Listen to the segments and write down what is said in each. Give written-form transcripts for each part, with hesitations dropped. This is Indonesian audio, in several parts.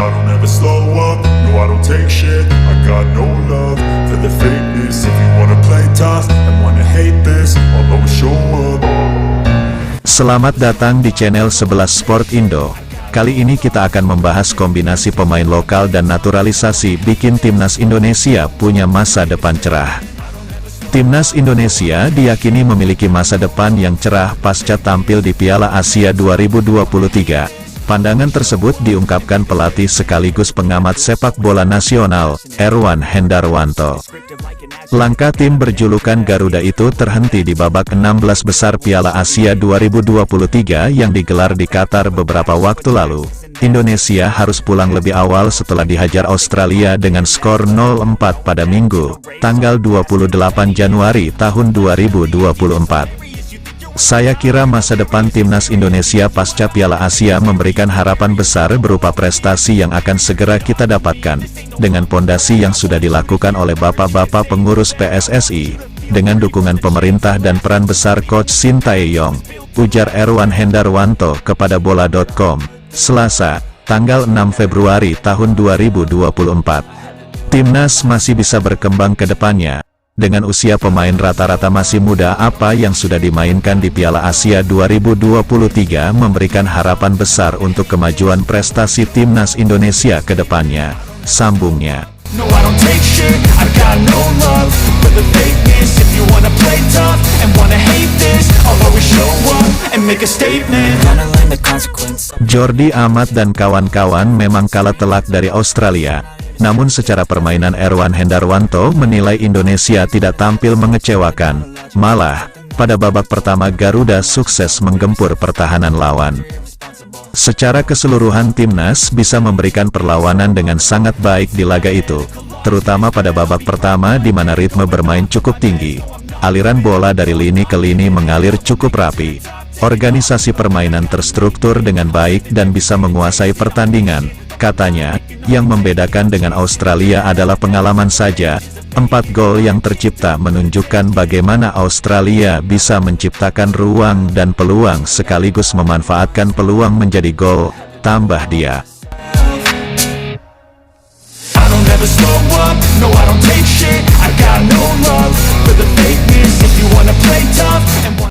I don't ever slow up, no I don't take shit. I got no love for the fakeness. If you wanna play tough and wanna hate this, I'll always show up. Selamat datang di channel 11 Sport Indo. Kali ini kita akan membahas kombinasi pemain lokal dan naturalisasi bikin timnas Indonesia punya masa depan cerah. Timnas Indonesia diyakini memiliki masa depan yang cerah pasca tampil di Piala Asia 2023. Pandangan tersebut diungkapkan pelatih sekaligus pengamat sepak bola nasional, Erwan Hendarwanto. Langkah tim berjulukan Garuda itu terhenti di babak 16 besar Piala Asia 2023 yang digelar di Qatar beberapa waktu lalu. Indonesia harus pulang lebih awal setelah dihajar Australia dengan skor 0-4 pada Minggu, tanggal 28 Januari tahun 2024. Saya kira masa depan timnas Indonesia pasca Piala Asia memberikan harapan besar berupa prestasi yang akan segera kita dapatkan, dengan pondasi yang sudah dilakukan oleh bapak-bapak pengurus PSSI, dengan dukungan pemerintah dan peran besar Coach Shin Tae-yong, ujar Erwan Hendarwanto kepada bola.com, Selasa, tanggal 6 Februari tahun 2024. Timnas masih bisa berkembang ke depannya. Dengan usia pemain rata-rata masih muda, apa yang sudah dimainkan di Piala Asia 2023 memberikan harapan besar untuk kemajuan prestasi timnas Indonesia ke depannya, sambungnya. No, I don't take shit, I got no love for the fakeness. If you wanna play tough and wanna hate this, I'll always show up and make a statement. Gonna learn the consequence. Jordi Amat dan kawan-kawan memang kalah telak dari Australia. Namun secara permainan Erwan Hendarwanto menilai Indonesia tidak tampil mengecewakan. Malah, pada babak pertama Garuda sukses menggempur pertahanan lawan. Secara keseluruhan timnas bisa memberikan perlawanan dengan sangat baik di laga itu, terutama pada babak pertama di mana ritme bermain cukup tinggi. Aliran bola dari lini ke lini mengalir cukup rapi. Organisasi permainan terstruktur dengan baik dan bisa menguasai pertandingan. Katanya, yang membedakan dengan Australia adalah pengalaman saja. 4 gol yang tercipta menunjukkan bagaimana Australia bisa menciptakan ruang dan peluang sekaligus memanfaatkan peluang menjadi gol, tambah dia.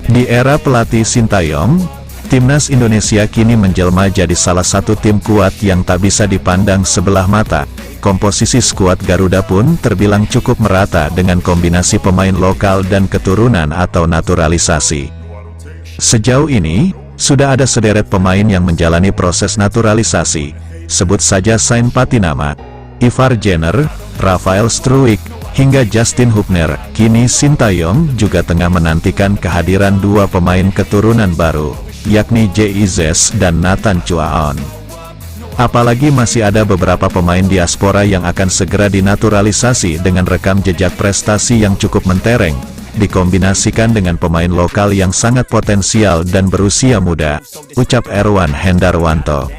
Di era pelatih Shin Tae-yong, timnas Indonesia kini menjelma jadi salah satu tim kuat yang tak bisa dipandang sebelah mata. Komposisi skuad Garuda pun terbilang cukup merata dengan kombinasi pemain lokal dan keturunan atau naturalisasi. Sejauh ini, sudah ada sederet pemain yang menjalani proses naturalisasi. Sebut saja Sain Patinama, Ivar Jenner, Rafael Struijk, hingga Justin Hubner. Kini Shin Tae-yong juga tengah menantikan kehadiran 2 pemain keturunan baru, yakni J.I.Z dan Nathan Chuaon. Apalagi masih ada beberapa pemain diaspora yang akan segera dinaturalisasi dengan rekam jejak prestasi yang cukup mentereng, dikombinasikan dengan pemain lokal yang sangat potensial dan berusia muda, ucap Erwan Hendarwanto.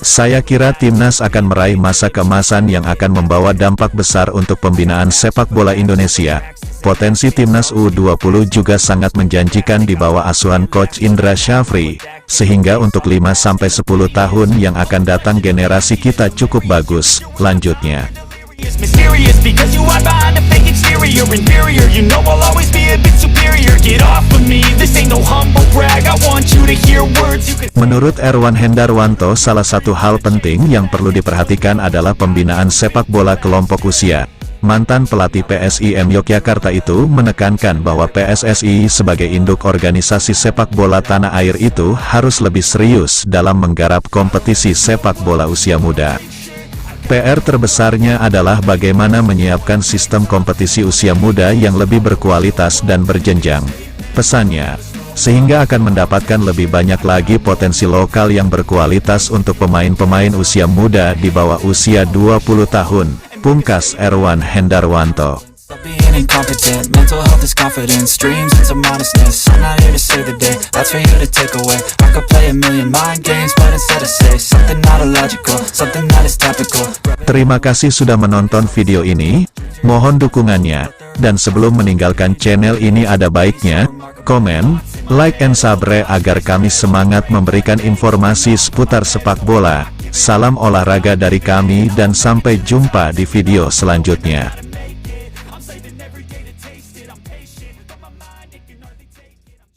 Saya kira timnas akan meraih masa keemasan yang akan membawa dampak besar untuk pembinaan sepak bola Indonesia. Potensi timnas U20 juga sangat menjanjikan di bawah asuhan Coach Indra Syafri, sehingga untuk 5-10 tahun yang akan datang generasi kita cukup bagus, lanjutnya. Menurut Erwan Hendarwanto, salah satu hal penting yang perlu diperhatikan adalah pembinaan sepak bola kelompok usia. Mantan pelatih PSIM Yogyakarta itu menekankan bahwa PSSI sebagai induk organisasi sepak bola tanah air itu harus lebih serius dalam menggarap kompetisi sepak bola usia muda. PR terbesarnya adalah bagaimana menyiapkan sistem kompetisi usia muda yang lebih berkualitas dan berjenjang. Pesannya, sehingga akan mendapatkan lebih banyak lagi potensi lokal yang berkualitas untuk pemain-pemain usia muda di bawah usia 20 tahun. Pungkas Erwan Hendarwanto. Mental health is confidence, dreams into modestness. I'm not here to save the day, that's for you to take away. I could play a million mind games, but instead I say something not illogical, something that is topical. Terima kasih sudah menonton video ini, mohon dukungannya. Dan sebelum meninggalkan channel ini ada baiknya, komen, like and subscribe agar kami semangat memberikan informasi seputar sepak bola. Salam olahraga dari kami dan sampai jumpa di video selanjutnya. I'm saving every day to taste it. I'm patient.